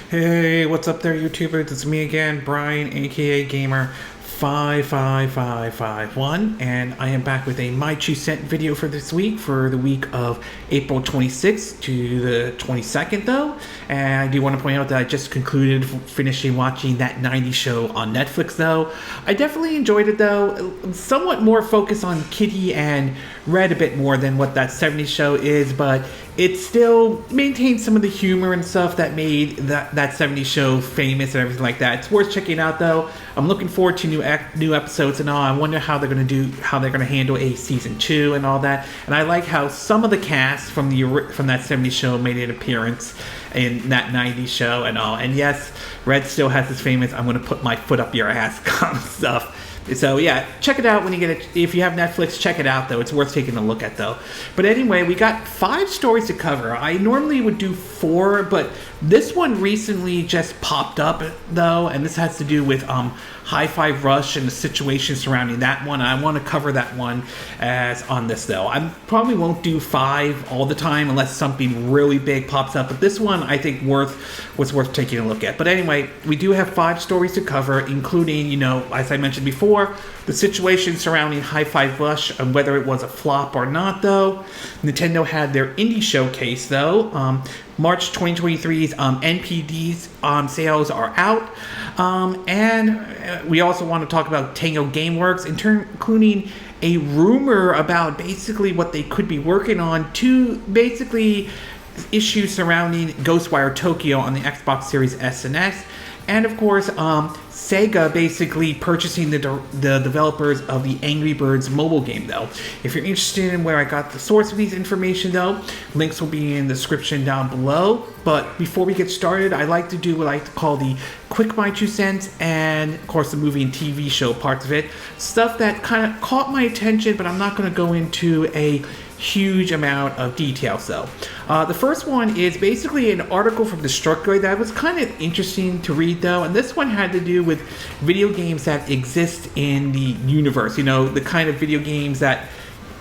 Hey, what's up there, YouTubers? It's me again, Brian, aka Gamer 55551, and I am back with a My 2 Cent video for this week, for the week of April 26th to the 22nd, though. And I do want to point out that I just concluded finishing watching That 90s Show on Netflix, though. I definitely enjoyed it, though. Somewhat more focused on Kitty and Red a bit more than what That 70s Show is, but it still maintains some of the humor and stuff that made that 70s Show famous and everything like that. It's worth checking out, though. I'm looking forward to new episodes and all. I wonder how they're going to handle a season 2 and all that. And I like how some of the cast from that 70s Show made an appearance in that 90s Show and all. And yes, Red still has his famous "I'm going to put my foot up your ass" kind of stuff. So yeah, check it out when you get it. If you have Netflix, check it out, though. It's worth taking a look at, though. But anyway, we got 5 stories to cover. I normally would do 4, but this one recently just popped up, though, and this has to do with Hi-Fi Rush and the situation surrounding that one. I want to cover that one as on this, though. I probably won't do 5 all the time unless something really big pops up, but this one I think was worth taking a look at. But anyway, we do have 5 stories to cover, including, as I mentioned before, the situation surrounding Hi-Fi Rush and whether it was a flop or not, though. Nintendo had their indie showcase, though. March 2023's NPD's sales are out. And we also want to talk about Tango GameWorks, including a rumor about basically what they could be working on to basically issues surrounding Ghostwire Tokyo on the Xbox Series S and X. And of course, Sega basically purchasing the developers of the Angry Birds mobile game, though. If you're interested in where I got the source of these information, though, links will be in the description down below. But before we get started, I like to do what I like to call the quick My 2 Cents and, of course, the movie and TV show parts of it. Stuff that kind of caught my attention, but I'm not going to go into a huge amount of details, though. The first one is basically an article from Destructoid that was kind of interesting to read, though, and this one had to do with video games that exist in the universe. The kind of video games that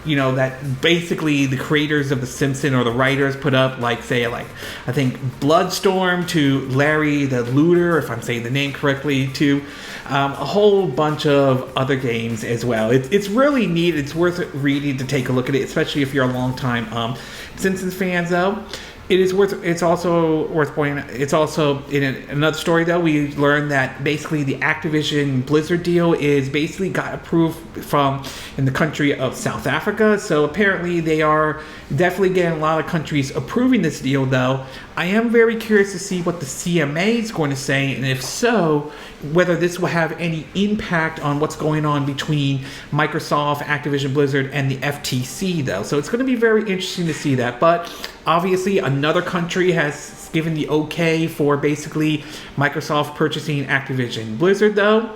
that basically the creators of The Simpsons or the writers put up, I think Bloodstorm, to Larry the Looter, if I'm saying the name correctly, to a whole bunch of other games as well. It's really neat. It's worth reading to take a look at it, especially if you're a long time Simpsons fans, though. It's also worth pointing out. It's also in another story, though. We learned that basically the Activision Blizzard deal is basically got approved in the country of South Africa. So apparently they are definitely getting a lot of countries approving this deal, though. I am very curious to see what the CMA is going to say, and if so, whether this will have any impact on what's going on between Microsoft, Activision Blizzard, and the FTC, though. So it's going to be very interesting to see that. But obviously, another country has given the okay for basically Microsoft purchasing Activision Blizzard, though.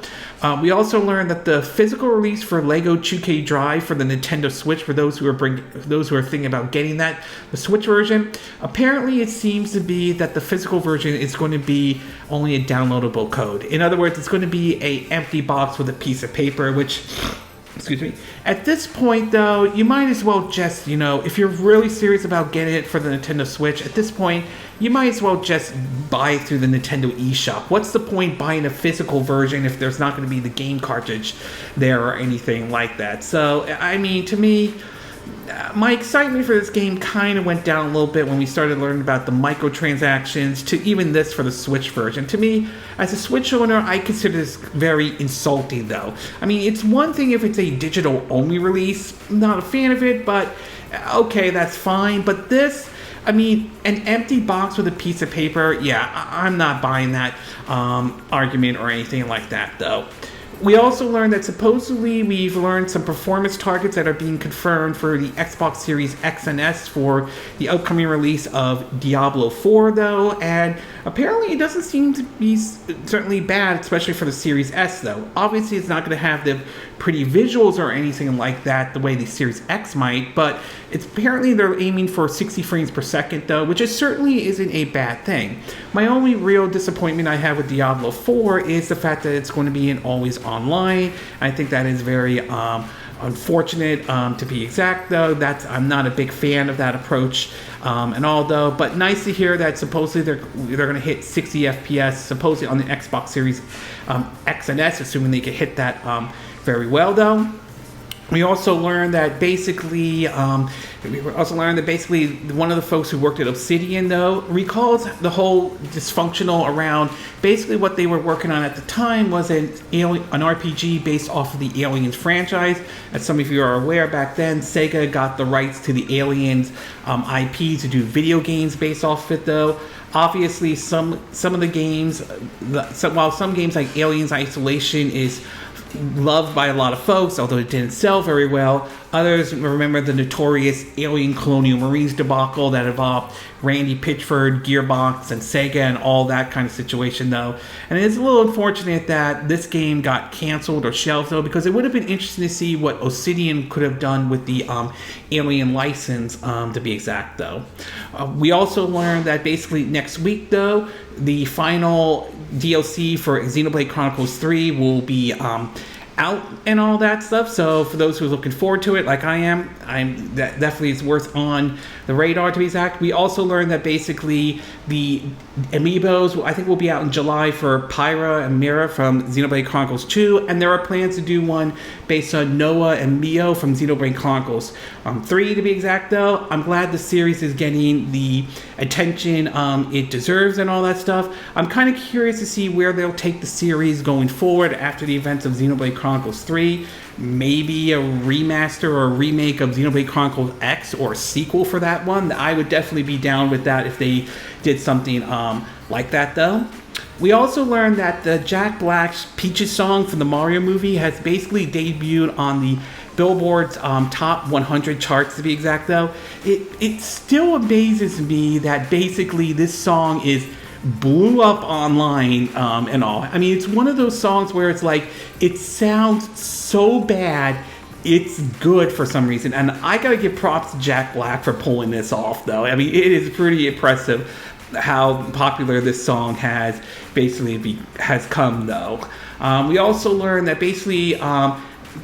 We also learned that the physical release for Lego 2K Drive for the Nintendo Switch, for those who are thinking about getting that, the Switch version, apparently it seems to be that the physical version is going to be only a downloadable code. In other words, it's going to be an empty box with a piece of paper, which, excuse me. At this point, though, you might as well just, if you're really serious about getting it for the Nintendo Switch, at this point, you might as well just buy it through the Nintendo eShop. What's the point buying a physical version if there's not going to be the game cartridge there or anything like that? So, I mean, to me, my excitement for this game kind of went down a little bit when we started learning about the microtransactions to even this for the Switch version. To me, as a Switch owner, I consider this very insulting, though. I mean, it's one thing if it's a digital-only release. I'm not a fan of it, but okay, that's fine. But this, I mean, an empty box with a piece of paper, yeah, I'm not buying that argument or anything like that, though. We also learned that supposedly we've learned some performance targets that are being confirmed for the Xbox Series X and S for the upcoming release of Diablo 4, though, and apparently it doesn't seem to be certainly bad, especially for the Series S, though. Obviously, it's not going to have the pretty visuals or anything like that the way the Series X might, but it's apparently they're aiming for 60 frames per second, though, which certainly isn't a bad thing. My only real disappointment I have with Diablo 4 is the fact that it's going to be an always online. I think that is very unfortunate to be exact, though. I'm not a big fan of that approach and all, though. But nice to hear that supposedly they're going to hit 60 FPS, supposedly on the Xbox Series X and S, assuming they can hit that very well, though. We also learned that basically, one of the folks who worked at Obsidian, though, recalls the whole dysfunctional around basically what they were working on at the time was an RPG based off of the Aliens franchise. As some of you are aware, back then, Sega got the rights to the Aliens IP to do video games based off of it, though. Obviously, some of the games, while some games like Aliens Isolation is loved by a lot of folks, although it didn't sell very well. Others remember the notorious Alien Colonial Marines debacle that involved Randy Pitchford, Gearbox, and Sega, and all that kind of situation, though. And it's a little unfortunate that this game got canceled or shelved, though, because it would have been interesting to see what Obsidian could have done with the Alien license, to be exact, though. We also learned that basically next week, though, the final DLC for Xenoblade Chronicles 3 will be out and all that stuff. So for those who are looking forward to it, like I am, that definitely is worth on the radar, to be exact. We also learned that basically the amiibos, I think, will be out in July for Pyra and Mira from Xenoblade Chronicles 2, and there are plans to do one based on Noah and Mio from Xenoblade Chronicles 3, to be exact, though. I'm glad the series is getting the attention it deserves and all that stuff. I'm kind of curious to see where they'll take the series going forward after the events of Xenoblade Chronicles 3. Maybe a remaster or a remake of Xenoblade Chronicles X, or a sequel for that one. I would definitely be down with that if they did something like that, though. We also learned that the Jack Black's Peaches song from the Mario movie has basically debuted on the Billboard's top 100 charts, to be exact, though. It still amazes me that basically this song blew up online and all. I mean, it's one of those songs where it's like, it sounds so bad, it's good for some reason. And I gotta give props to Jack Black for pulling this off, though. I mean, it is pretty impressive how popular this song has come, though. We also learned that basically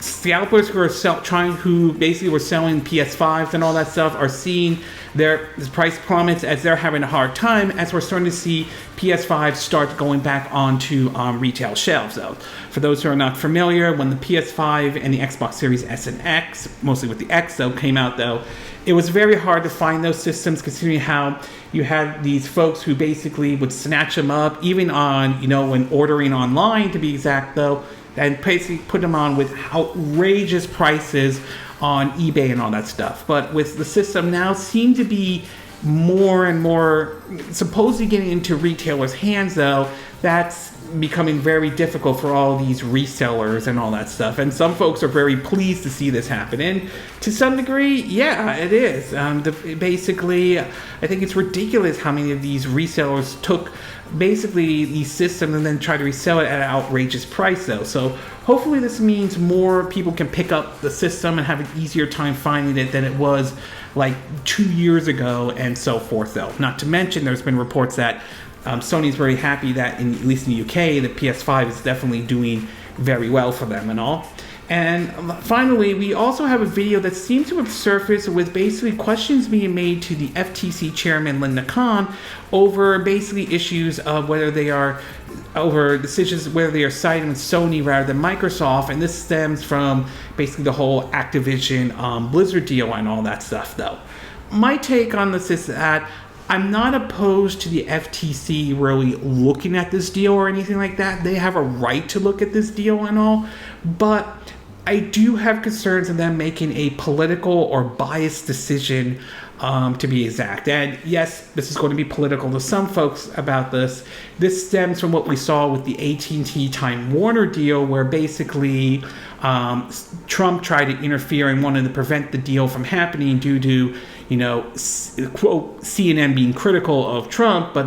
scalpers who basically were selling PS5s and all that stuff are seeing their price plummets as they're having a hard time, as we're starting to see PS5s start going back onto retail shelves, though. For those who are not familiar, when the PS5 and the Xbox Series S and X, mostly with the X, though, came out, though, it was very hard to find those systems, considering how you had these folks who basically would snatch them up, even on, when ordering online, to be exact, though, and basically put them on with outrageous prices on eBay and all that stuff. But with the system now seem to be more and more supposedly getting into retailers' hands, though, that's becoming very difficult for all these resellers and all that stuff. And some folks are very pleased to see this happen. And to some degree, yeah, it is. Basically, I think it's ridiculous how many of these resellers took basically these systems and then try to resell it at an outrageous price, though. So hopefully this means more people can pick up the system and have an easier time finding it than it was like 2 years ago and so forth, though. Not to mention, there's been reports that Sony's very happy that, at least in the UK, the PS5 is definitely doing very well for them and all. And finally, we also have a video that seems to have surfaced with basically questions being made to the FTC chairman, Linda Khan, over basically issues of decisions whether they are siding with Sony rather than Microsoft. And this stems from basically the whole Activision Blizzard deal and all that stuff, though. My take on this is that I'm not opposed to the FTC really looking at this deal or anything like that. They have a right to look at this deal and all, but I do have concerns of them making a political or biased decision, to be exact. And yes, this is going to be political to some folks about this. This stems from what we saw with the AT&T Time Warner deal, where basically Trump tried to interfere and wanted to prevent the deal from happening due to, quote, CNN being critical of Trump, but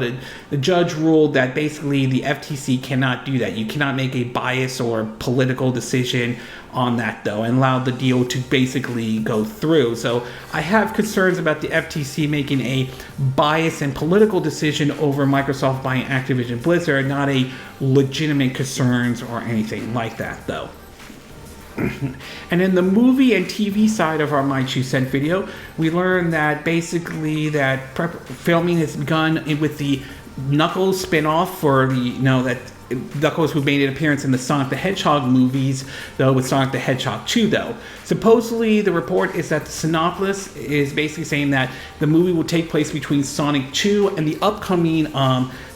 the judge ruled that basically the FTC cannot do that. You cannot make a bias or political decision on that, though, and allowed the deal to basically go through. So I have concerns about the FTC making a bias and political decision over Microsoft buying Activision Blizzard, not a legitimate concerns or anything like that, though. And in the movie and TV side of our My 2 Cent video, we learned that basically that filming has begun with the Knuckles spin-off for the, that Knuckles, who made an appearance in the Sonic the Hedgehog movies, though with Sonic the Hedgehog 2, though. Supposedly, the report is that the synopsis is basically saying that the movie will take place between Sonic 2 and the upcoming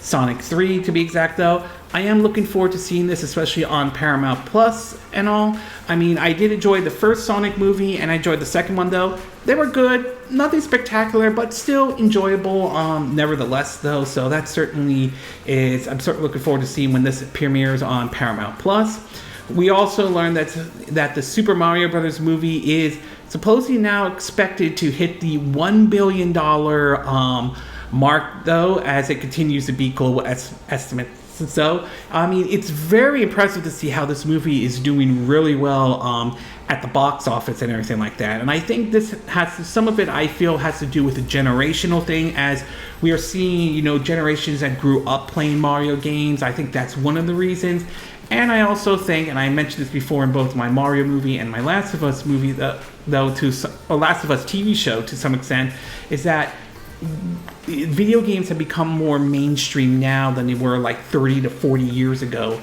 Sonic 3, to be exact, though. I am looking forward to seeing this, especially on Paramount Plus and all. I mean, I did enjoy the first Sonic movie, and I enjoyed the second one, though. They were good, nothing spectacular, but still enjoyable, nevertheless, though. So that certainly is, I'm certainly looking forward to seeing when this premieres on Paramount Plus. We also learned that the Super Mario Brothers movie is supposedly now expected to hit the $1 billion mark, though, as it continues to beat global estimates. So, I mean, it's very impressive to see how this movie is doing really well at the box office and everything like that. And I think this some of it, I feel, has to do with the generational thing, as we are seeing, generations that grew up playing Mario games. I think that's one of the reasons. And I also think, and I mentioned this before in both my Mario movie and my Last of Us movie, Last of Us TV show to some extent, is that video games have become more mainstream now than they were like 30 to 40 years ago,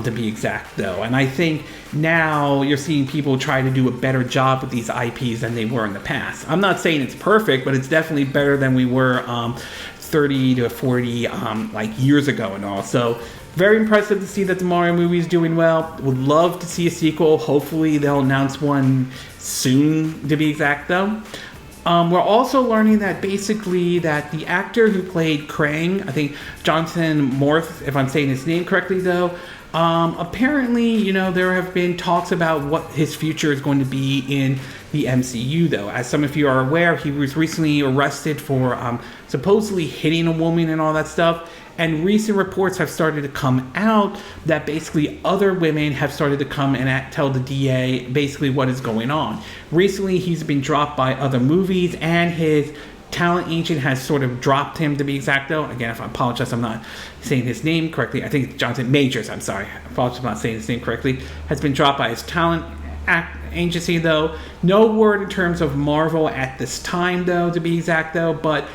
to be exact, though. And I think now you're seeing people try to do a better job with these IPs than they were in the past. I'm not saying it's perfect, but it's definitely better than we were 30 to 40 years ago and all. So very impressive to see that the Mario movie is doing well. Would love to see a sequel. Hopefully they'll announce one soon, to be exact, though. We're also learning that basically that the actor who played Krang, I think Jonathan Morth, if I'm saying his name correctly, though, apparently, there have been talks about what his future is going to be in the MCU, though. As some of you are aware, he was recently arrested for supposedly hitting a woman and all that stuff. And recent reports have started to come out that basically other women have started to come and tell the DA basically what is going on. Recently, he's been dropped by other movies, and his talent agent has sort of dropped him, to be exact, though. Again, if I apologize, I'm not saying his name correctly. I think it's Jonathan Majors, I'm sorry. I apologize, I'm not saying his name correctly. Has been dropped by his talent agency, though. No word in terms of Marvel at this time, though, to be exact, though. But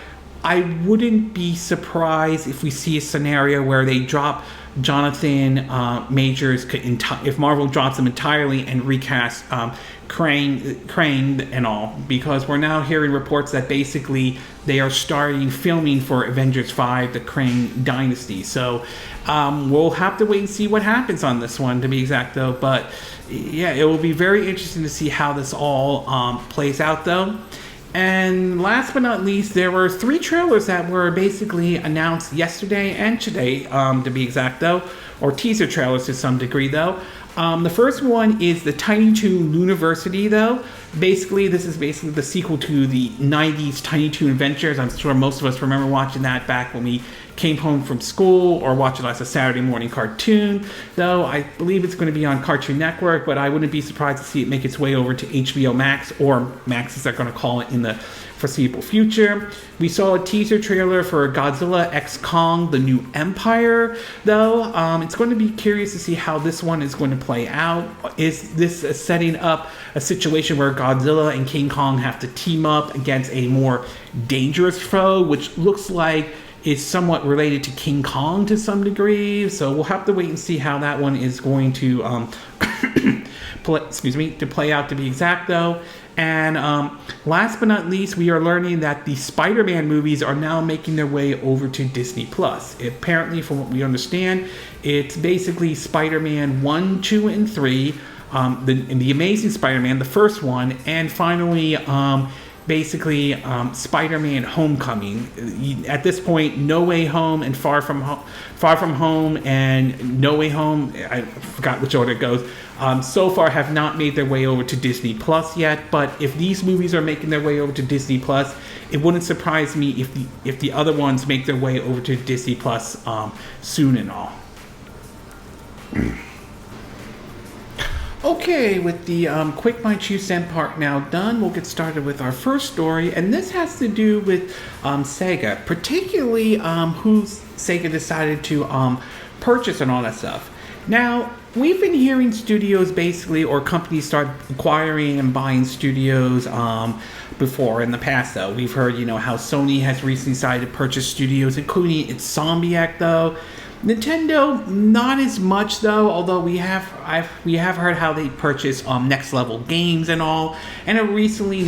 I wouldn't be surprised if we see a scenario where they drop Jonathan Majors, if Marvel drops him entirely and recast Krang and all, because we're now hearing reports that basically they are starting filming for Avengers 5, the Krang Dynasty. So we'll have to wait and see what happens on this one, to be exact, though. But yeah, it will be very interesting to see how this all plays out, though. And last but not least, there were 3 trailers that were basically announced yesterday and today, to be exact, though, or teaser trailers to some degree, though. The first one is the Tiny Toon Looniversity, though. Basically, this is basically the sequel to the 90s Tiny Toon Adventures. I'm sure most of us remember watching that back when we came home from school, or watch it as a Saturday morning cartoon, though I believe it's going to be on Cartoon Network, but I wouldn't be surprised to see it make its way over to HBO Max, or Max as they're going to call it in the foreseeable future. We saw a teaser trailer for Godzilla x Kong, The New Empire, though. It's going to be curious to see how this one is going to play out. Is this setting up a situation where Godzilla and King Kong have to team up against a more dangerous foe, which looks like is somewhat related to King Kong to some degree? So we'll have to wait and see how that one is going to play out, to be exact, though. And last but not least, we are learning that the Spider-Man movies are now making their way over to Disney+. Apparently, from what we understand, it's basically Spider-Man 1, 2, and 3, the Amazing Spider-Man, the first one, and finally Spider-Man Homecoming. At this point, No Way Home and Far From Home and No Way Home, I forgot which order it goes, so far have not made their way over to Disney Plus yet. But if these movies are making their way over to Disney Plus, it wouldn't surprise me if the other ones make their way over to Disney Plus soon and all. Okay, with the quick My 2 Cent part now done, we'll get started with our first story, and this has to do with Sega, particularly who Sega decided to purchase and all that stuff. Now, we've been hearing studios basically, or companies start acquiring and buying studios before in the past, though. We've heard, how Sony has recently decided to purchase studios, including its Zombiac, though. Nintendo, not as much though. Although we have heard how they purchase Next Level Games and all, and a recently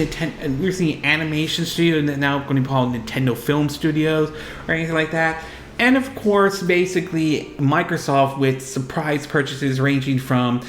animation studio, and now going to be called Nintendo Film Studios or anything like that. And of course, basically Microsoft with surprise purchases ranging from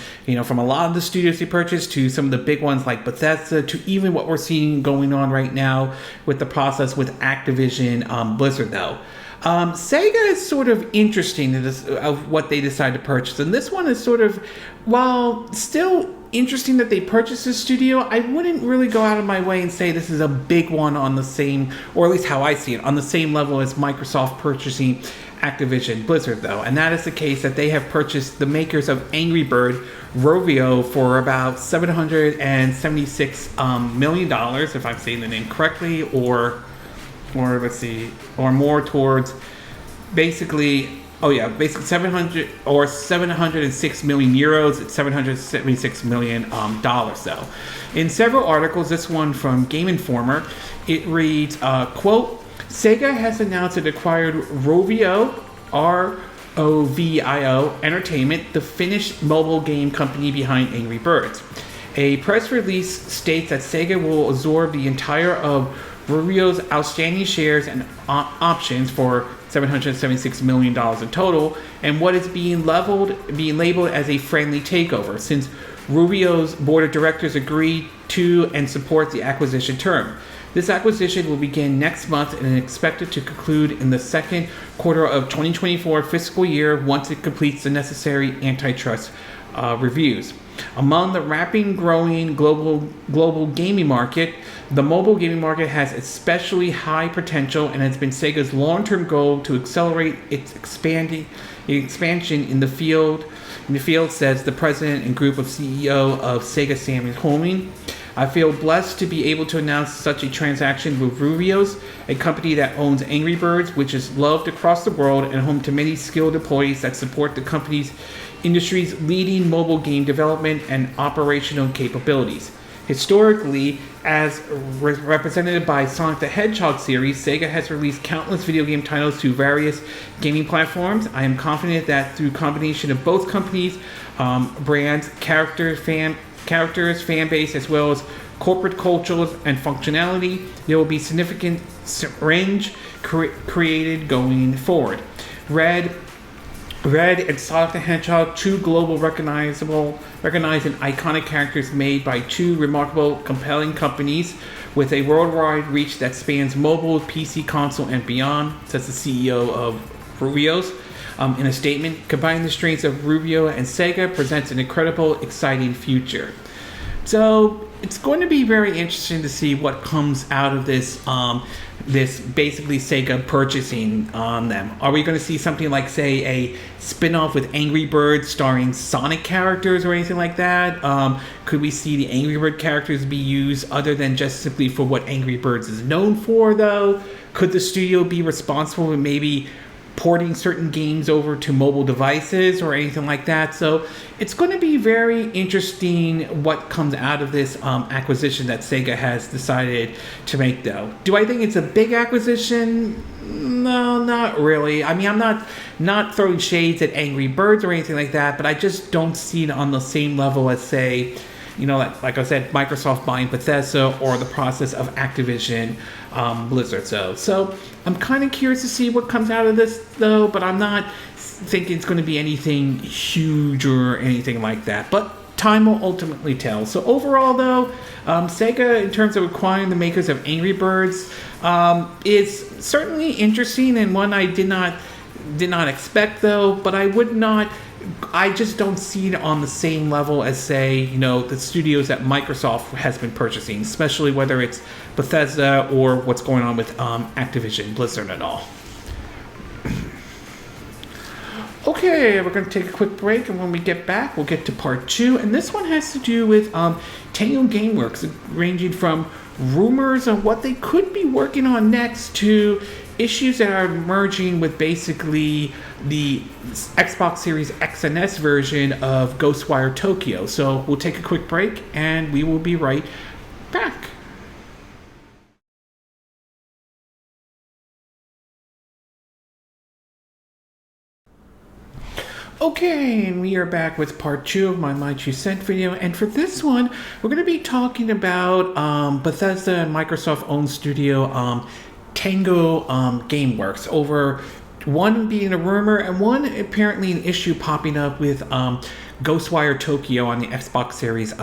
from a lot of the studios they purchased to some of the big ones like Bethesda, to even what we're seeing going on right now with the process with Activision Blizzard, though. Sega is sort of interesting of what they decide to purchase, and this one is sort of, while still interesting that they purchased this studio, I wouldn't really go out of my way and say this is a big one on the same, or at least how I see it, on the same level as Microsoft purchasing Activision Blizzard, though. And that is the case that they have purchased the makers of Angry Bird, Rovio, for about $776 million, if I'm saying the name correctly, or let's see, or more towards basically 706 million euros. It's 776 million dollars, though. In several articles, this one from Game Informer, it reads, quote, Sega has announced it acquired Rovio, Rovio Entertainment, the Finnish mobile game company behind Angry Birds. A press release states that Sega will absorb the entire of Rovio's outstanding shares and options for $776 million in total, and what is being labeled as a friendly takeover, since Rovio's board of directors agreed to and support the acquisition term. This acquisition will begin next month and is expected to conclude in the second quarter of 2024 fiscal year once it completes the necessary antitrust reviews. Among the rapidly growing global gaming market, the mobile gaming market has especially high potential, and has been Sega's long-term goal to accelerate its expansion in the field. Says the president and group of CEO of Sega, Sammy Holming. I feel blessed to be able to announce such a transaction with Rovio's, a company that owns Angry Birds, which is loved across the world and home to many skilled employees that support the company's industry's leading mobile game development and operational capabilities. Historically, as represented by Sonic the Hedgehog series, Sega has released countless video game titles to various gaming platforms. I am confident that through combination of both companies' brands, characters, fan base, as well as corporate cultures and functionality, there will be significant range created going forward. Red and Sonic the Hedgehog, two global recognized and iconic characters made by two remarkable, compelling companies with a worldwide reach that spans mobile, PC, console, and beyond, says the CEO of Rovio's. In a statement, combining the strengths of Rovio and Sega presents an incredible, exciting future. So it's going to be very interesting to see what comes out of this basically Sega purchasing them. Are we going to see something like, say, a spin-off with Angry Birds starring Sonic characters or anything like that? Could we see the Angry Bird characters be used other than just simply for what Angry Birds is known for, though? Could the studio be responsible for maybe porting certain games over to mobile devices or anything like that? So it's going to be very interesting what comes out of this acquisition that Sega has decided to make, though. Do I think it's a big acquisition? No, not really. I mean, I'm not throwing shades at Angry Birds or anything like that, but I just don't see it on the same level as, say, like I said, Microsoft buying Bethesda or the process of Activision Blizzard. So I'm kind of curious to see what comes out of this, though, but I'm not thinking it's going to be anything huge or anything like that. But time will ultimately tell. So overall, though, Sega, in terms of acquiring the makers of Angry Birds, is certainly interesting and one I did not expect, though. But I just don't see it on the same level as, say, the studios that Microsoft has been purchasing, especially whether it's Bethesda or what's going on with Activision Blizzard and all. Okay, we're going to take a quick break, and when we get back, we'll get to part 2. And this one has to do with Tango GameWorks, ranging from rumors of what they could be working on next to issues that are emerging with basically the Xbox Series X and S version of Ghostwire Tokyo. So we'll take a quick break and we will be right back. Okay, and we are back with part 2 of my 2 cent video, and for this one, we're going to be talking about Bethesda and Microsoft-owned studio Tango GameWorks, over one being a rumor and one apparently an issue popping up with Ghostwire Tokyo on the Xbox Series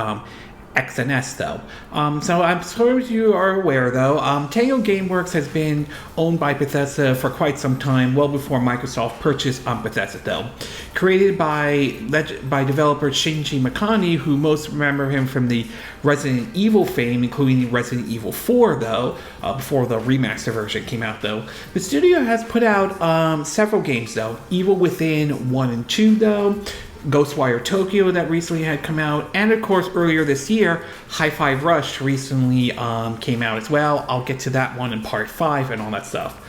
X and S, though. So I'm sure you are aware, though, Tango GameWorks has been owned by Bethesda for quite some time, well before Microsoft purchased Bethesda, though. Created by developer Shinji Mikami, who most remember him from the Resident Evil fame, including Resident Evil 4, though, before the remaster version came out, though. The studio has put out several games, though. Evil Within 1 and 2, though. Ghostwire Tokyo that recently had come out, and of course earlier this year, Hi-Fi Rush recently came out as well. I'll get to that one in part 5 and all that stuff.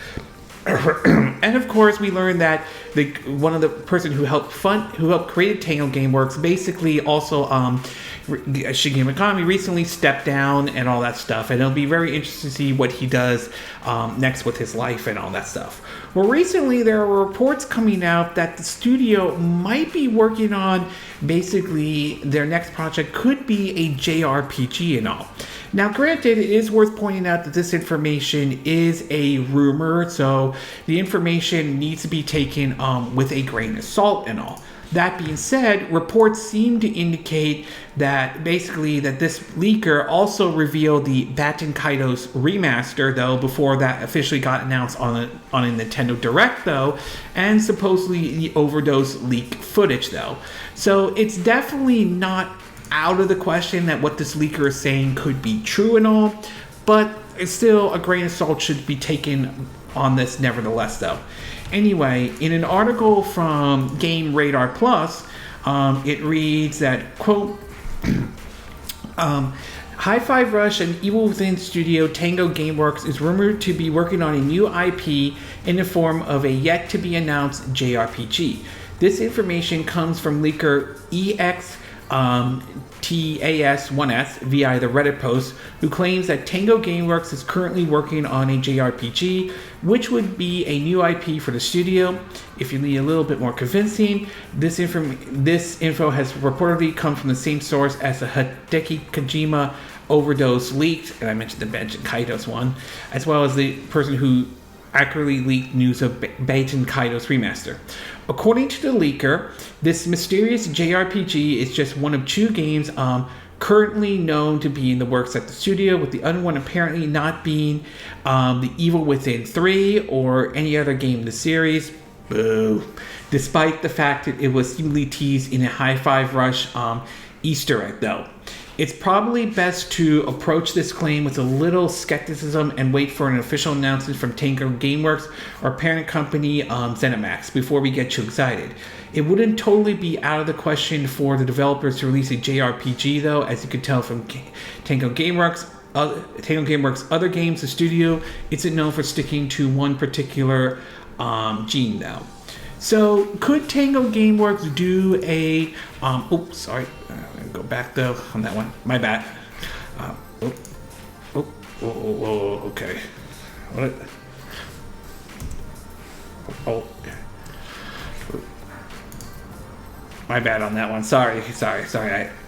And of course, we learned that one of the person who helped create Tango GameWorks basically also Shigeru Mikami recently stepped down and all that stuff, and it'll be very interesting to see what he does next with his life and all that stuff. Well, recently there were reports coming out that the studio might be working on basically their next project could be a JRPG and all. Now, granted, it is worth pointing out that this information is a rumor, so the information needs to be taken with a grain of salt and all. That being said, reports seem to indicate that basically that this leaker also revealed the Baten Kaitos remaster, though, before that officially got announced on a Nintendo Direct, though, and supposedly the Overdose leak footage, though. So it's definitely not out of the question that what this leaker is saying could be true and all, but still a grain of salt should be taken on this nevertheless, though. Anyway, in an article from Game Radar Plus, it reads that, quote, Hi-Fi Rush and Evil Within studio Tango GameWorks is rumored to be working on a new IP in the form of a yet-to-be-announced JRPG. This information comes from leaker TAS1S via the Reddit post, who claims that Tango GameWorks is currently working on a JRPG, which would be a new IP for the studio. If you need a little bit more convincing, this info has reportedly come from the same source as the Hideki Kojima Overdose leaked, and I mentioned the Baten Kaitos one, as well as the person who accurately leaked news of Baten Kaitos remaster. According to the leaker, this mysterious JRPG is just one of 2 games currently known to be in the works at the studio, with the other one apparently not being the Evil Within 3 or any other game in the series. Boo. Despite the fact that it was seemingly teased in a Hi-Fi Rush Easter egg, though. It's probably best to approach this claim with a little skepticism and wait for an official announcement from Tango GameWorks or parent company ZeniMax before we get too excited. It wouldn't totally be out of the question for the developers to release a JRPG, though, as you could tell from Tango GameWorks. Other games, the studio isn't known for sticking to one particular gene, though. So, could Tango GameWorks do a... go back, though, on that one. My bad. Okay. What? My bad on that one. Sorry.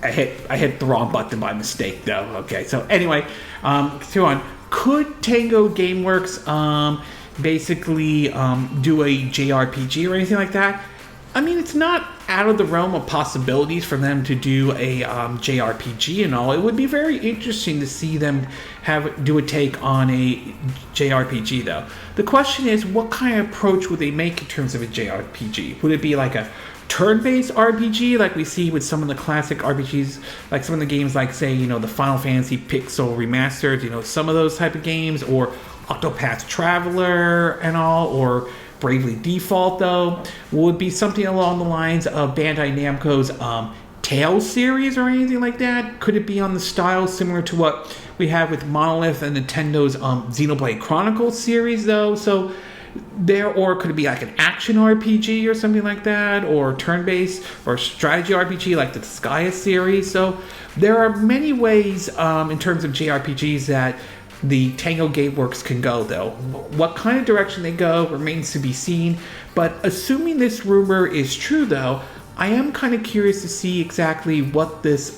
I hit the wrong button by mistake, though. Okay, so anyway, go on. Could Tango GameWorks basically do a JRPG or anything like that? I mean, it's not out of the realm of possibilities for them to do a JRPG and all. It would be very interesting to see them do a take on a JRPG, though. The question is, what kind of approach would they make in terms of a JRPG? Would it be like a turn-based RPG like we see with some of the classic RPGs, like some of the games like, say, the Final Fantasy Pixel Remastered, some of those type of games, or Octopath Traveler and all, or Bravely Default, though? Would be something along the lines of Bandai Namco's Tales series or anything like that? Could it be on the style similar to what we have with Monolith and Nintendo's Xenoblade Chronicles series, though? So or could it be like an action RPG or something like that, or turn-based or strategy RPG like the Disgaea series? So there are many ways in terms of JRPGs that the Tango GameWorks can go, though. What kind of direction they go remains to be seen, but assuming this rumor is true, though, I am kind of curious to see exactly what this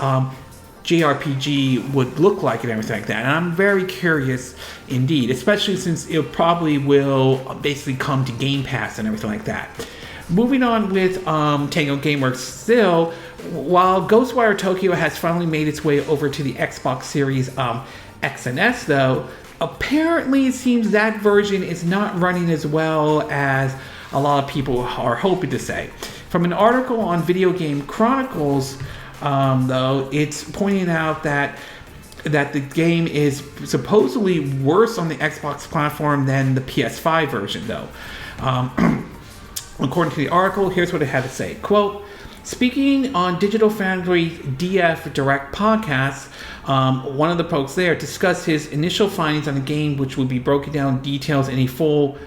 JRPG would look like and everything like that. And I'm very curious indeed, especially since it probably will basically come to Game Pass and everything like that. Moving on with Tango GameWorks still, while Ghostwire Tokyo has finally made its way over to the Xbox Series X and S, though, apparently it seems that version is not running as well as a lot of people are hoping to say. From an article on Video Game Chronicles, though, it's pointing out that the game is supposedly worse on the Xbox platform than the PS5 version, though. According to the article, here's what it had to say. Quote, speaking on Digital Foundry DF Direct podcast, one of the folks there discussed his initial findings on the game, which would be broken down details in a full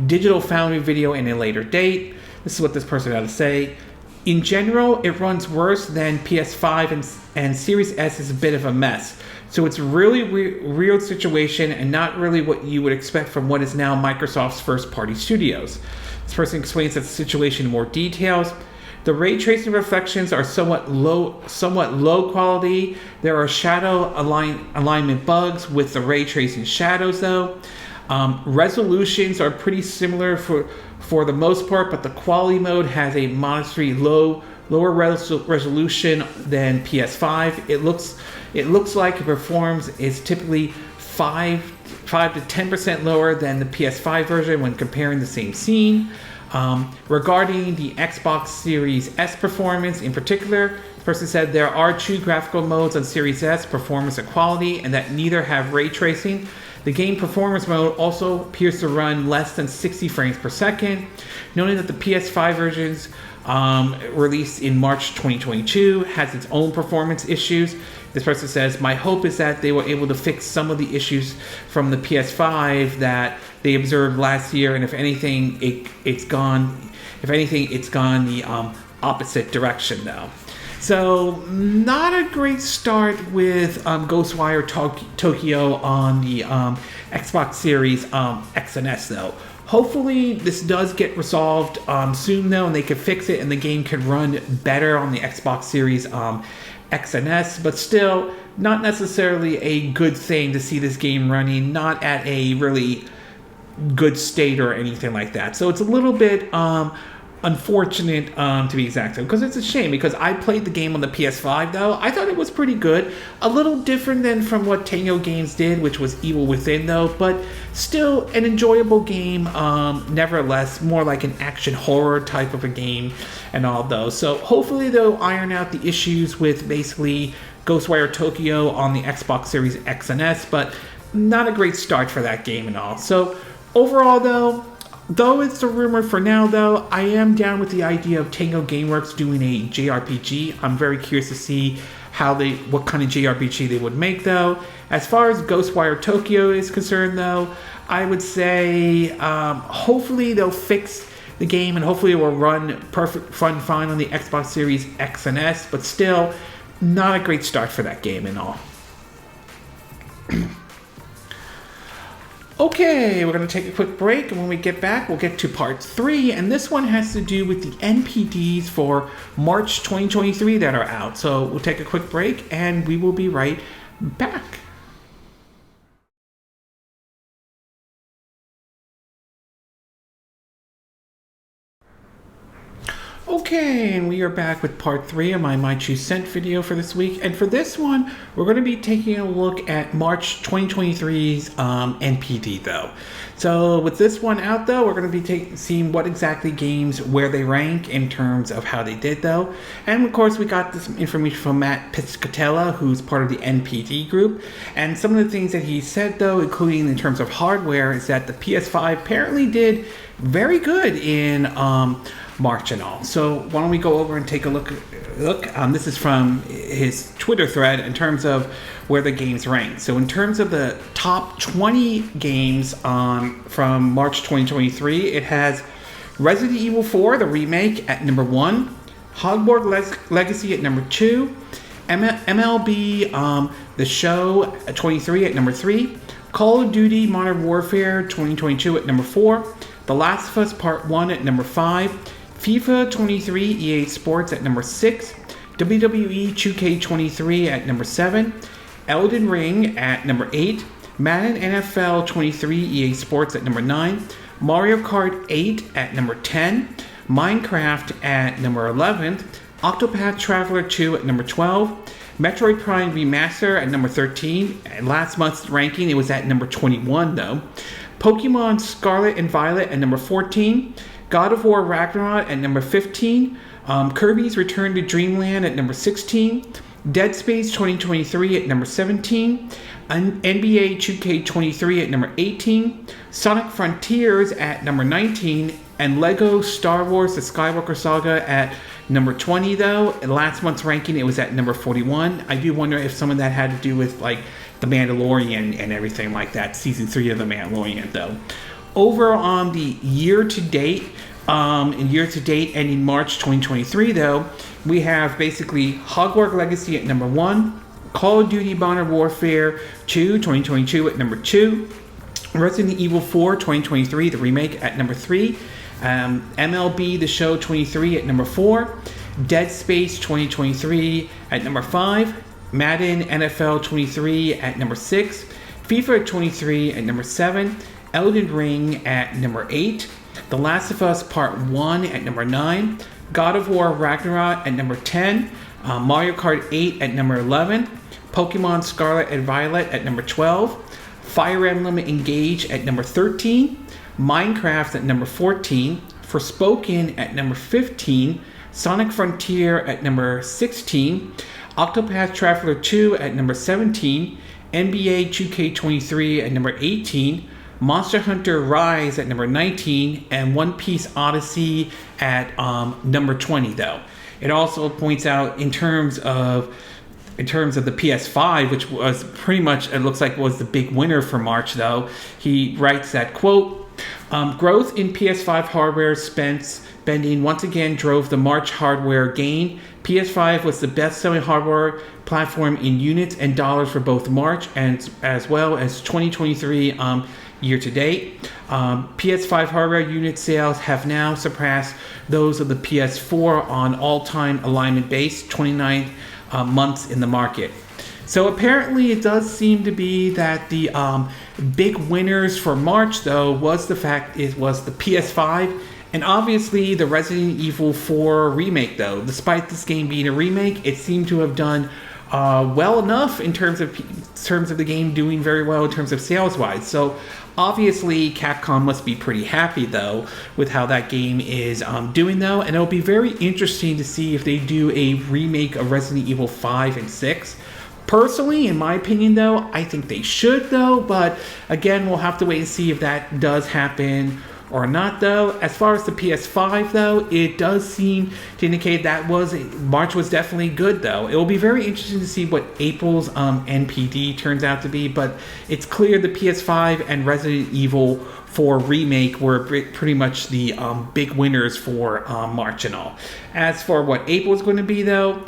Digital Foundry video in a later date. This is what this person had to say. In general, it runs worse than PS5 and Series S is a bit of a mess. So it's really real situation and not really what you would expect from what is now Microsoft's first-party studios. This person explains that the situation in more details. The ray tracing reflections are somewhat low quality. There are shadow alignment bugs with the ray tracing shadows, though. Resolutions are pretty similar for the most part, but the quality mode has a modestly lower resolution than PS5. It looks like it performs is typically 5 to 10% lower than the PS5 version when comparing the same scene. Regarding the Xbox Series S performance in particular, the person said there are two graphical modes on Series S, performance and quality, and that neither have ray tracing. The game performance mode also appears to run less than 60 frames per second, noting that the PS5 versions released in March 2022 has its own performance issues. This person says, my hope is that they were able to fix some of the issues from the PS5 that they observed last year, and if anything, it's gone the opposite direction, though. So, not a great start with Ghostwire Tokyo on the Xbox Series X and S, though. Hopefully, this does get resolved soon, though, and they can fix it and the game can run better on the Xbox Series X and S, but still, not necessarily a good thing to see this game running, not at a really good state or anything like that. So, it's a little bit unfortunate to be exact, because it's a shame, because I played the game on the PS5, though. I thought it was pretty good, a little different than from what Tango Games did, which was Evil Within, though, but still an enjoyable game, nevertheless, more like an action horror type of a game and all those. So hopefully they'll iron out the issues with basically Ghostwire Tokyo on the Xbox Series X and S, but not a great start for that game and all. So overall, though it's a rumor for now, though, I am down with the idea of Tango GameWorks doing a JRPG. I'm very curious to see what kind of JRPG they would make, though. As far as Ghostwire Tokyo is concerned, though, I would say hopefully they'll fix the game and hopefully it will run fine on the Xbox Series X and S, but still not a great start for that game and all. Okay, we're going to take a quick break, and when we get back, we'll get to part 3, and this one has to do with the NPDs for March 2023 that are out. So we'll take a quick break, and we will be right back. Okay, and we are back with part 3 of my 2 cent video for this week. And for this one, we're going to be taking a look at March 2023's NPD, though. So with this one out, though, we're going to be seeing what exactly games, where they rank in terms of how they did, though. And of course, we got this information from Matt Piscatella, who's part of the NPD group. And some of the things that he said, though, including in terms of hardware, is that the PS5 apparently did very good in March and all. So why don't we go over and take a look. This is from his Twitter thread in terms of where the games rank. So in terms of the top 20 games from March 2023, it has Resident Evil 4, the remake, at number 1, Hogwarts Legacy at number 2, MLB The Show at 23 at number 3, Call of Duty Modern Warfare 2022 at number 4, The Last of Us Part 1 at number 5, FIFA 23 EA Sports at number 6, WWE 2K23 at number 7, Elden Ring at number 8, Madden NFL 23 EA Sports at number 9, Mario Kart 8 at number 10, Minecraft at number 11, Octopath Traveler 2 at number 12, Metroid Prime Remastered at number 13. And last month's ranking, it was at number 21 though. Pokemon Scarlet and Violet at number 14, God of War Ragnarok at number 15, Kirby's Return to Dreamland at number 16, Dead Space 2023 at number 17, NBA 2K23 at number 18, Sonic Frontiers at number 19, and Lego Star Wars The Skywalker Saga at number 20 though. In last month's ranking, it was at number 41. I do wonder if some of that had to do with like The Mandalorian and everything like that, season 3 of The Mandalorian though. Over on the year-to-date, ending March 2023 though, we have basically Hogwarts Legacy at number 1, Call of Duty Modern Warfare 2 2022 at number 2, Resident Evil 4 2023, the remake, at number 3, MLB The Show 23 at number 4, Dead Space 2023 at number 5, Madden NFL 23 at number 6, FIFA 23 at number 7, Elden Ring at number 8, The Last of Us Part 1 at number 9, God of War Ragnarok at number 10, Mario Kart 8 at number 11, Pokemon Scarlet and Violet at number 12, Fire Emblem Engage at number 13, Minecraft at number 14, Forspoken at number 15, Sonic Frontier at number 16, Octopath Traveler 2 at number 17, NBA 2K23 at number 18, Monster Hunter Rise at number 19, and One Piece Odyssey at number 20 though. It also points out in terms of the PS5, which was pretty much, it looks like was the big winner for March though. He writes that, quote, growth in PS5 hardware spending once again drove the March hardware gain. PS5 was the best-selling hardware platform in units and dollars for both March and as well as 2023 year to date. PS5 hardware unit sales have now surpassed those of the PS4 on all-time alignment base, 29 months in the market. So apparently it does seem to be that the big winners for March though was the fact it was the PS5 and obviously the Resident Evil 4 remake though. Despite this game being a remake, it seemed to have done well enough in terms of the game doing very well in terms of sales wise. So obviously Capcom must be pretty happy though with how that game is doing though, and it'll be very interesting to see if they do a remake of Resident Evil 5 and 6. Personally, in my opinion though, I think they should though, but again, we'll have to wait and see if that does happen or not though. As far as the PS5 though, it does seem to indicate that March was definitely good though. It will be very interesting to see what April's NPD turns out to be, but it's clear the PS5 and Resident Evil 4 remake were pretty much the big winners for March and all. As for what April's going to be though,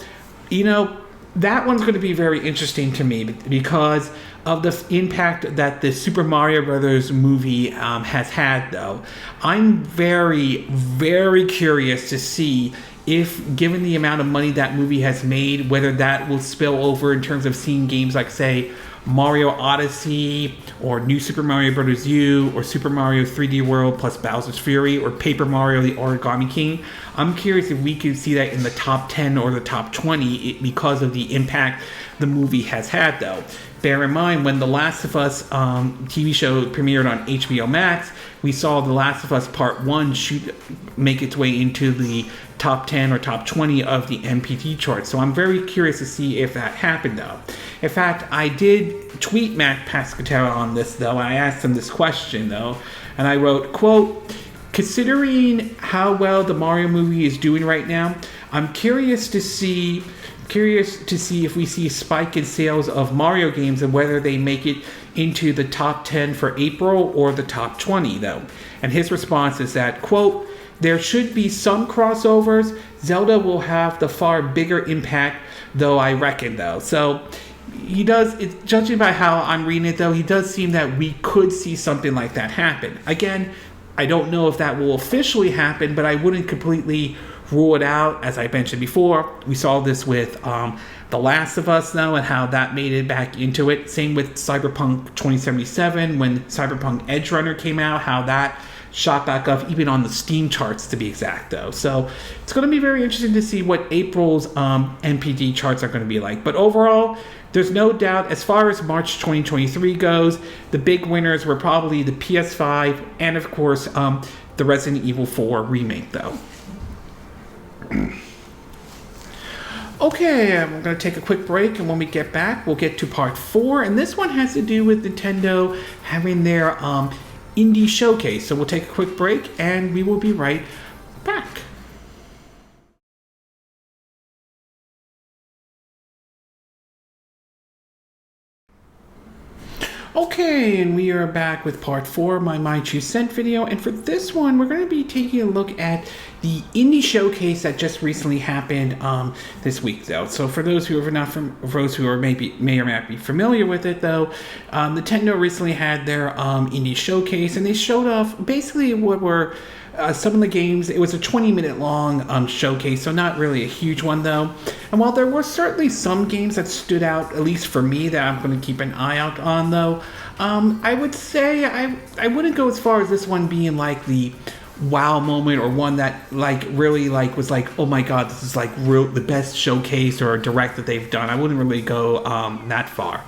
that one's going to be very interesting to me because of the impact that the Super Mario Brothers movie has had, though. I'm very, very curious to see if, given the amount of money that movie has made, whether that will spill over in terms of seeing games like, say, Mario Odyssey, or New Super Mario Bros. U, or Super Mario 3D World plus Bowser's Fury, or Paper Mario the Origami King. I'm curious if we could see that in the top 10 or the top 20 because of the impact the movie has had, though. Bear in mind, when The Last of Us TV show premiered on HBO Max, we saw The Last of Us Part 1 make its way into the top 10 or top 20 of the NPD chart. So I'm very curious to see if that happened, though. In fact, I did tweet Matt Pascatera on this, though. I asked him this question, though, and I wrote, quote, considering how well the Mario movie is doing right now, I'm curious to see if we see a spike in sales of Mario games and whether they make it into the top 10 for April or the top 20 though. And his response is that, quote, "There should be some crossovers. Zelda will have the far bigger impact though, I reckon though." So he does, judging by how I'm reading it though, he does seem that we could see something like that happen. Again, I don't know if that will officially happen, but I wouldn't completely rule it out. As I mentioned before, we saw this with The Last of Us though, and how that made it back into it. Same with Cyberpunk 2077 when Cyberpunk Edge Runner came out, how that shot back up even on the Steam charts to be exact though. So it's going to be very interesting to see what April's NPD charts are going to be like. But overall, there's no doubt as far as March 2023 goes, the big winners were probably the PS5 and of course the Resident Evil 4 remake though. Okay, I'm going to take a quick break, and when we get back, we'll get to part 4, and this one has to do with Nintendo having their indie showcase. So we'll take a quick break, and we will be right back. Okay, and we are back with part 4 of my 2 cent video, and for this one, we're going to be taking a look at the indie showcase that just recently happened this week, though. So for those who are may or may not be familiar with it, though, Nintendo recently had their indie showcase, and they showed off basically what were some of the games. It was a 20-minute long showcase, so not really a huge one though. And while there were certainly some games that stood out, at least for me, that I'm going to keep an eye out on though, I would say I wouldn't go as far as this one being like the wow moment or one that like really like was like, oh my god, this is like the best showcase or direct that they've done. I wouldn't really go that far.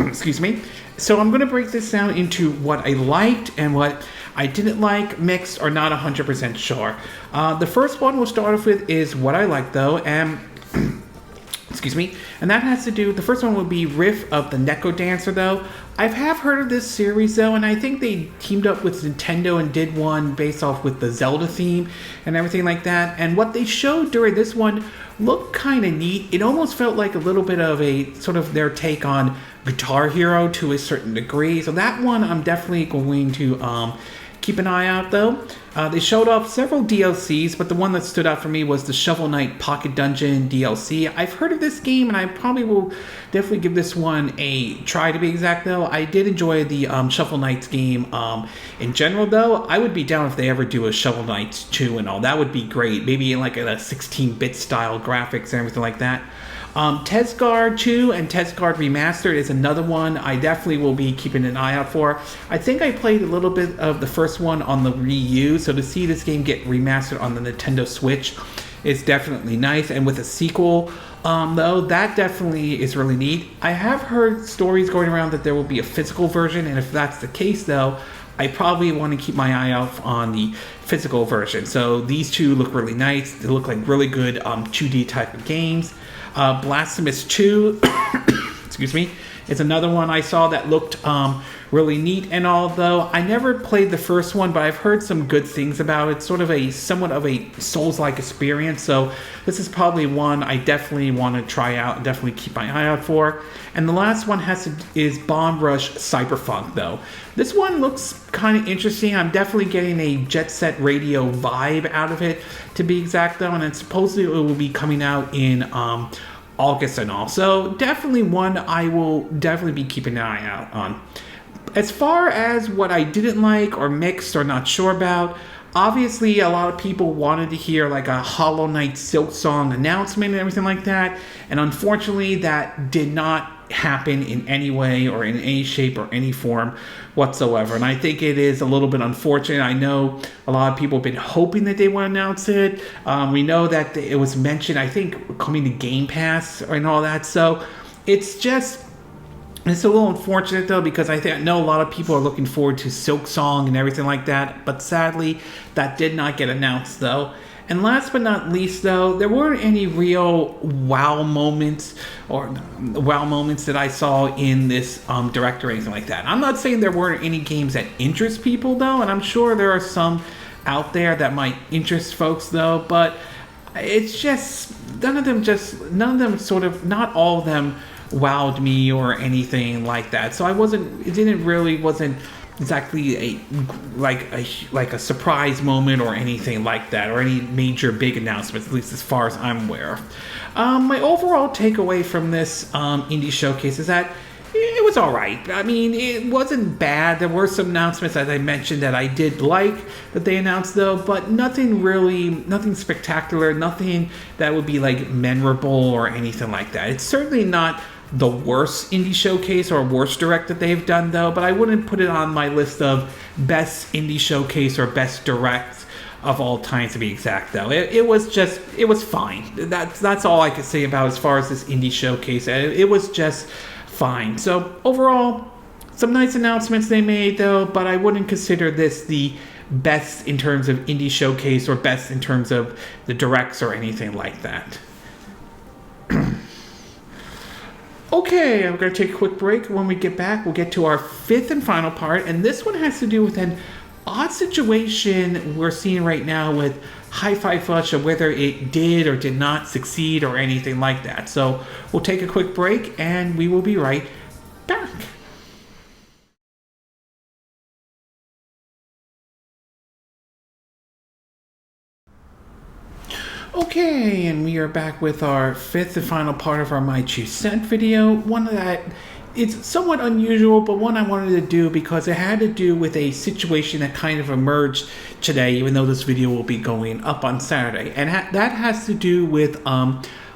Excuse me. So I'm going to break this down into what I liked and what I didn't like, mixed, or not 100% sure. The first one we'll start off with is what I like though, and excuse me, and that has to do, the first one would be Riff of the NecroDancer though. I have heard of this series though, and I think they teamed up with Nintendo and did one based off with the Zelda theme and everything like that. And what they showed during this one looked kind of neat. It almost felt like a little bit of a sort of their take on Guitar Hero to a certain degree. So that one I'm definitely going to keep an eye out though. They showed off several DLCs, but the one that stood out for me was the Shovel Knight Pocket Dungeon DLC. I've heard of this game, and I probably will definitely give this one a try to be exact though. I did enjoy the Shovel Knight game in general though. I would be down if they ever do a Shovel Knight 2 and all. That would be great. Maybe in like a 16-bit style graphics and everything like that. Teslagrad 2 and Teslagrad Remastered is another one I definitely will be keeping an eye out for. I think I played a little bit of the first one on the Wii U, so to see this game get remastered on the Nintendo Switch is definitely nice. And with a sequel, though, that definitely is really neat. I have heard stories going around that there will be a physical version, and if that's the case, though, I probably want to keep my eye out on the physical version. So these two look really nice. They look like really good 2D type of games. Blasphemous 2, excuse me, is another one I saw that looked really neat. And although I never played the first one, but I've heard some good things about it. Sort of somewhat of a Souls-like experience. So this is probably one I definitely want to try out and definitely keep my eye out for. And the last one is Bomb Rush Cyberfunk though. This one looks kind of interesting. I'm definitely getting a Jet Set Radio vibe out of it, to be exact though. And it's supposedly it will be coming out in August and all. So definitely one I will definitely be keeping an eye out on. As far as what I didn't like or mixed or not sure about, obviously a lot of people wanted to hear like a Hollow Knight Silksong announcement and everything like that. And unfortunately that did not happen in any way or in any shape or any form whatsoever. And I think it is a little bit unfortunate. I know a lot of people have been hoping that they would announce it. We know that it was mentioned, I think, coming to Game Pass and all that. So it's a little unfortunate though, because I know a lot of people are looking forward to Silksong and everything like that. But sadly, that did not get announced though. And last but not least, though, there weren't any real wow moments that I saw in this direct or anything like that. I'm not saying there weren't any games that interest people, though, and I'm sure there are some out there that might interest folks, though, but it's just not all of them wowed me or anything like that. So wasn't exactly a surprise moment or anything like that, or any major big announcements, at least as far as I'm aware of. My overall takeaway from this indie showcase is that it was all right. I mean, it wasn't bad. There were some announcements, as I mentioned, that I did like that they announced, though, but nothing spectacular, nothing that would be like memorable or anything like that. It's certainly not the worst indie showcase or worst direct that they've done, though, but I wouldn't put it on my list of best indie showcase or best direct of all time, to be exact, though. It was fine. That's all I could say about as far as this indie showcase. It was just fine. So overall, some nice announcements they made, though, but I wouldn't consider this the best in terms of indie showcase or best in terms of the directs or anything like that. Okay, I'm going to take a quick break. When we get back, we'll get to our fifth and final part, and this one has to do with an odd situation we're seeing right now with Hi-Fi Rush, and whether it did or did not succeed or anything like that. So we'll take a quick break, and we will be right back. Okay, and we are back with our fifth and final part of our My 2 Cent video. One that it's somewhat unusual, but one I wanted to do because it had to do with a situation that kind of emerged today, even though this video will be going up on Saturday. And that has to do with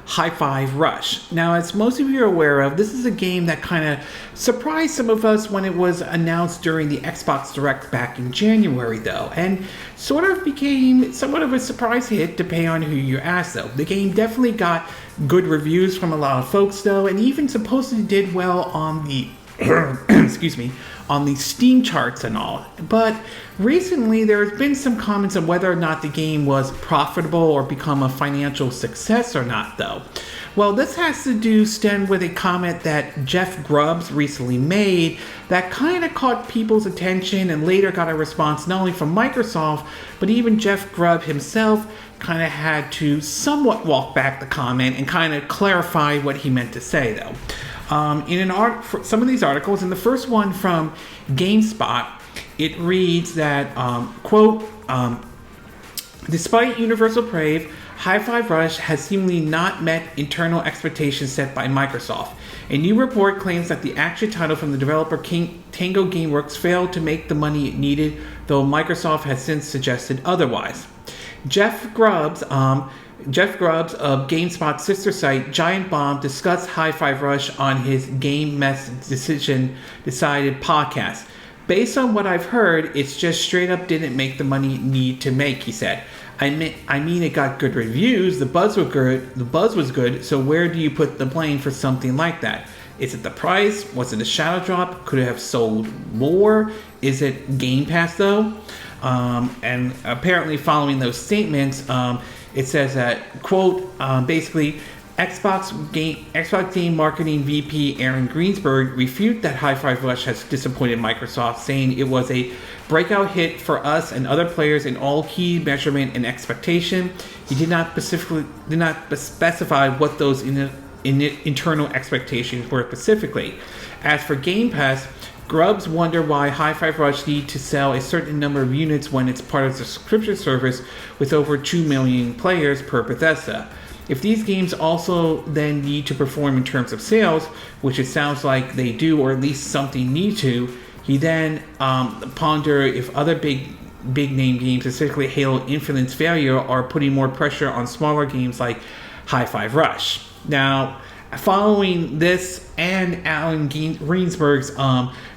Hi-Fi Rush. Now, as most of you are aware of, this is a game that kind of surprised some of us when it was announced during the Xbox Direct back in January, though, and sort of became somewhat of a surprise hit, depending on who you ask, though. The game definitely got good reviews from a lot of folks, though, and even supposedly did well on the on the Steam charts and all. But recently there has been some comments on whether or not the game was profitable or become a financial success or not, though. Well, this has to stem with a comment that Jeff Grubbs recently made that kind of caught people's attention and later got a response not only from Microsoft, but even Jeff Grubb himself kind of had to somewhat walk back the comment and kind of clarify what he meant to say, though. In some of these articles, in the first one from GameSpot, it reads that, quote, despite universal praise, Hi-Fi Rush has seemingly not met internal expectations set by Microsoft. A new report claims that the action title from the developer Tango GameWorks failed to make the money it needed, though Microsoft has since suggested otherwise. Jeff Grubbs of GameSpot's sister site Giant Bomb discussed Hi-Fi Rush on his Game Mess Decided podcast. Based on what I've heard, it's just straight up didn't make the money it needed to make, he said. I mean, it got good reviews, the buzz was good, so where do you put the blame for something like that? Is it the price? Was it a shadow drop? Could it have sold more? Is it Game Pass, though? And apparently following those statements, it says that, quote, basically, Xbox Game Marketing VP Aaron Greensberg refuted that Hi-Fi Rush has disappointed Microsoft, saying it was a breakout hit for us and other players in all key measurement and expectation. He did not specify what those internal expectations were specifically. As for Game Pass, Grubbs wonder why Hi-Fi Rush need to sell a certain number of units when it's part of the subscription service with over 2 million players per Bethesda. If these games also then need to perform in terms of sales, which it sounds like they do, or at least something need to, he then ponder if other big name games, specifically Halo Infinite's failure, are putting more pressure on smaller games like Hi-Fi Rush. Now, following this and Alan Greensberg's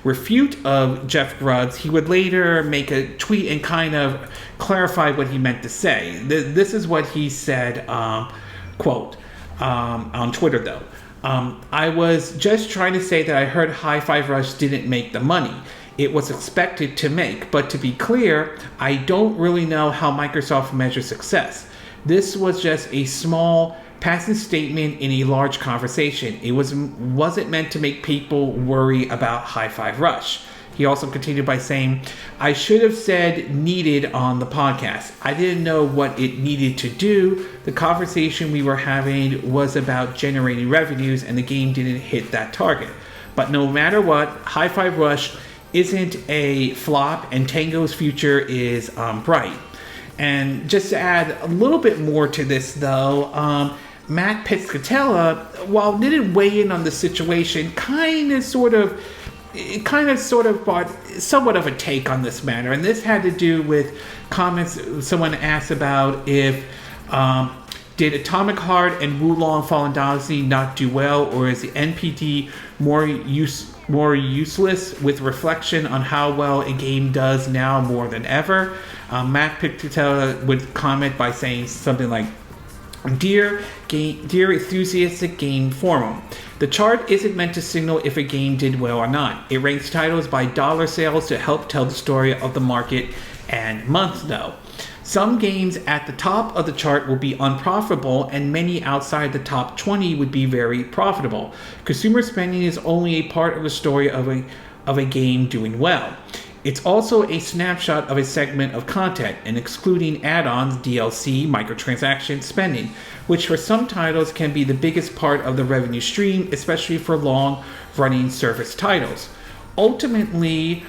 refute of Jeff Grubbs, he would later make a tweet and kind of clarify what he meant to say. This is what he said, quote, on Twitter, though. I was just trying to say that I heard Hi-Fi Rush didn't make the money it was expected to make, but to be clear, I don't really know how Microsoft measures success. This was just a small passing statement in a large conversation. It wasn't meant to make people worry about Hi-Fi Rush. He also continued by saying, I should have said needed on the podcast. I didn't know what it needed to do. The conversation we were having was about generating revenues, and the game didn't hit that target. But no matter what, Hi-Fi Rush isn't a flop, and Tango's future is bright. And just to add a little bit more to this, though, Matt Piscatella, while didn't weigh in on the situation, kind of sort of brought somewhat of a take on this matter. And this had to do with comments someone asked about if did Atomic Heart and Wulong Fallen Dynasty not do well, or is the NPD more useless with reflection on how well a game does now more than ever? Matt Piscatella would comment by saying something like, Dear enthusiastic game forum, the chart isn't meant to signal if a game did well or not. It ranks titles by dollar sales to help tell the story of the market and month, though. Some games at the top of the chart will be unprofitable, and many outside the top 20 would be very profitable. Consumer spending is only a part of the story of a game doing well. It's also a snapshot of a segment of content, and excluding add-ons, DLC, microtransaction spending, which for some titles can be the biggest part of the revenue stream, especially for long-running service titles. Ultimately,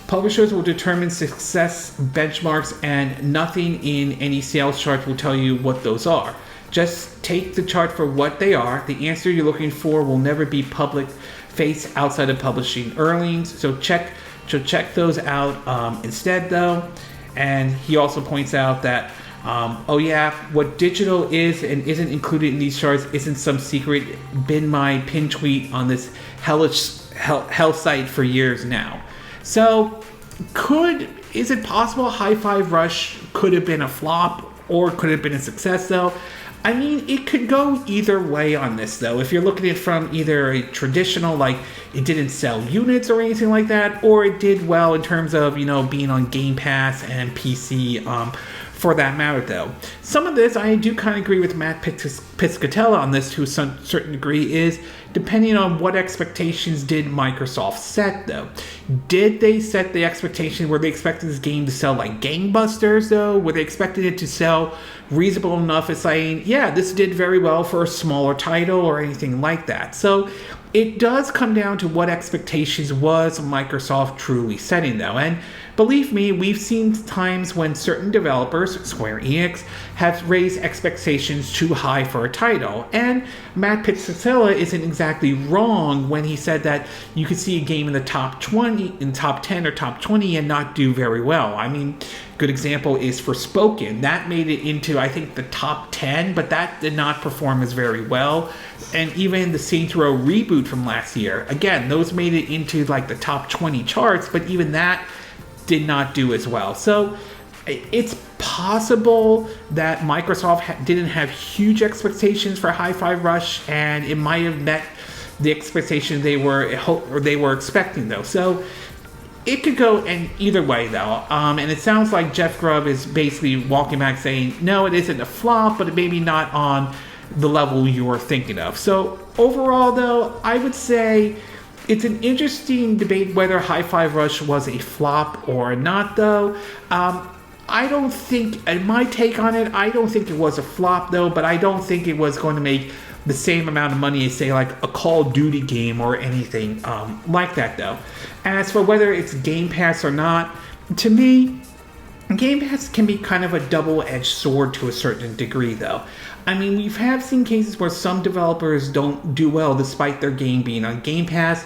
publishers will determine success benchmarks, and nothing in any sales chart will tell you what those are. Just take the chart for what they are. The answer you're looking for will never be public face outside of publishing earnings, so check those out instead, though. And he also points out that what digital is and isn't included in these charts isn't some secret. Been my pin tweet on this hell site for years now. So is it possible Hi-Fi Rush could have been a flop or could have been a success, though? I mean, it could go either way on this, though. If you're looking at it from either a traditional, like it didn't sell units or anything like that, or it did well in terms of, being on Game Pass and PC, for that matter, though. Some of this, I do kind of agree with Matt Piscatella on this to a certain degree, is depending on what expectations did Microsoft set, though. Did they set the expectation? Were they expecting this game to sell like gangbusters, though? Were they expecting it to sell reasonable enough as saying, yeah, this did very well for a smaller title or anything like that? So it does come down to what expectations was Microsoft truly setting, though. And believe me, we've seen times when certain developers, Square Enix, have raised expectations too high for a title. And Matt Piscatella isn't exactly wrong when he said that you could see a game in the top 20, in top 10 or top 20 and not do very well. I mean, good example is Forspoken. That made it into, I think, the top 10, but that did not perform as very well. And even the Saints Row reboot from last year, again, those made it into like the top 20 charts, but even that did not do as well. So it's possible that Microsoft didn't have huge expectations for Hi-Fi Rush, and it might have met the expectation they were expecting, though. So it could go either way, though. And it sounds like Jeff Grubb is basically walking back saying, no, it isn't a flop, but it may be not on the level you were thinking of. So overall, though, I would say it's an interesting debate whether Hi-Fi Rush was a flop or not, though. I don't think, in my take on it, I don't think it was a flop, though, but I don't think it was going to make the same amount of money as, say, like a Call of Duty game or anything like that, though. As for whether it's Game Pass or not, to me, Game Pass can be kind of a double-edged sword to a certain degree, though. I mean, we have seen cases where some developers don't do well despite their game being on Game Pass,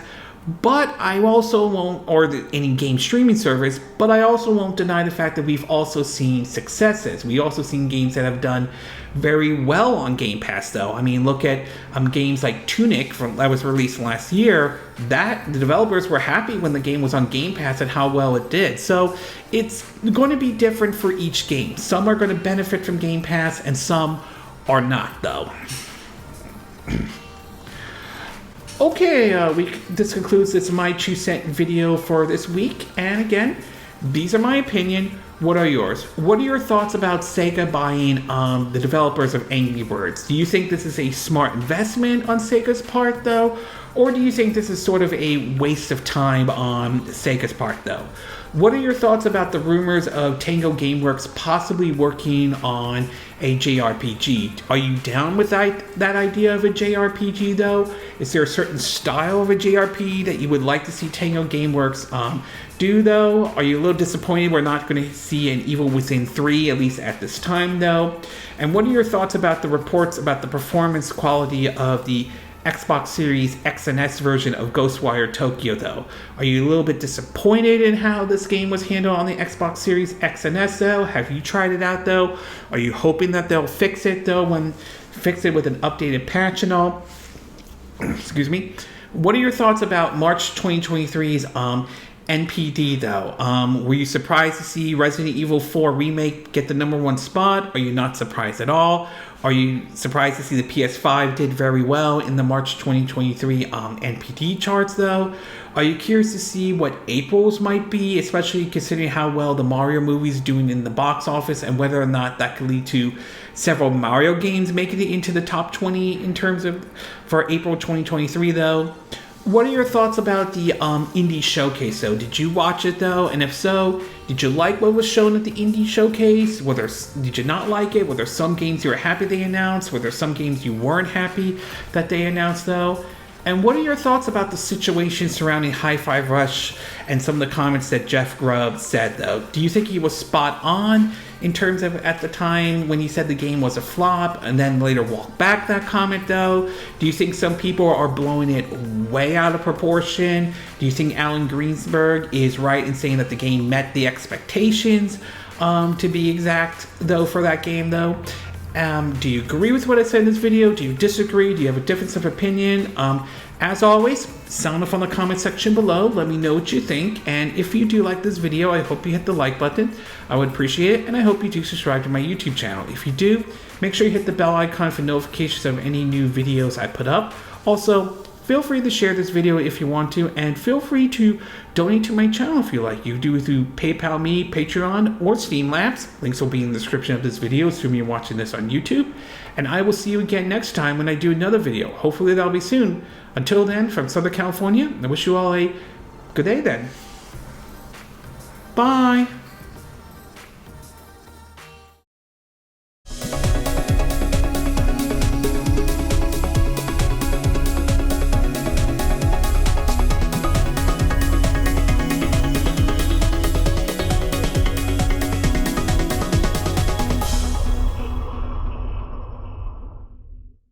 but I also won't, or any game streaming service, but I also won't deny the fact that we've also seen successes. We also seen games that have done very well on Game Pass, though. I mean, look at games like Tunic that was released last year. That the developers were happy when the game was on Game Pass and how well it did. So it's going to be different for each game. Some are going to benefit from Game Pass and some are not, though. Okay, this concludes this My 2 Cent video for this week. And again, these are my opinion. What are yours? What are your thoughts about Sega buying the developers of Angry Birds? Do you think this is a smart investment on Sega's part, though? Or do you think this is sort of a waste of time on Sega's part, though? What are your thoughts about the rumors of Tango GameWorks possibly working on a JRPG? Are you down with that idea of a JRPG, though? Is there a certain style of a JRPG that you would like to see Tango GameWorks do, though? Are you a little disappointed we're not going to see an Evil Within 3, at least at this time, though? And what are your thoughts about the reports about the performance quality of the Xbox Series X and S version of Ghostwire Tokyo, though? Are you a little bit disappointed in how this game was handled on the Xbox Series X and S, though? Have you tried it out, though? Are you hoping that they'll fix it, though, fix it with an updated patch and all? Excuse me. What are your thoughts about March 2023's NPD, though? Were you surprised to see Resident Evil 4 Remake get the #1 spot? Are you not surprised at all? Are you surprised to see the PS5 did very well in the March 2023 NPD charts, though? Are you curious to see what April's might be, especially considering how well the Mario movie's doing in the box office, and whether or not that could lead to several Mario games making it into the top 20 in terms of for April 2023, though? What are your thoughts about the Indie Showcase, though? Did you watch it, though? And if so, did you like what was shown at the Indie Showcase? Did you not like it? Were there some games you were happy they announced? Were there some games you weren't happy that they announced, though? And what are your thoughts about the situation surrounding Hi-Fi Rush and some of the comments that Jeff Grubb said, though? Do you think he was spot on in terms of at the time when he said the game was a flop and then later walked back that comment, though? Do you think some people are blowing it way out of proportion? Do you think Alan Greensberg is right in saying that the game met the expectations, to be exact, though, for that game, though? Do you agree with what I said in this video? Do you disagree? Do you have a difference of opinion? As always, sound off on the comment section below. Let me know what you think. And if you do like this video, I hope you hit the like button. I would appreciate it. And I hope you do subscribe to my YouTube channel. If you do, make sure you hit the bell icon for notifications of any new videos I put up. Also, feel free to share this video if you want to, and feel free to donate to my channel if you like. You can do it through PayPal Me, Patreon, or Streamlabs. Links will be in the description of this video, assuming you're watching this on YouTube. And I will see you again next time when I do another video. Hopefully that'll be soon. Until then, from Southern California, I wish you all a good day then. Bye!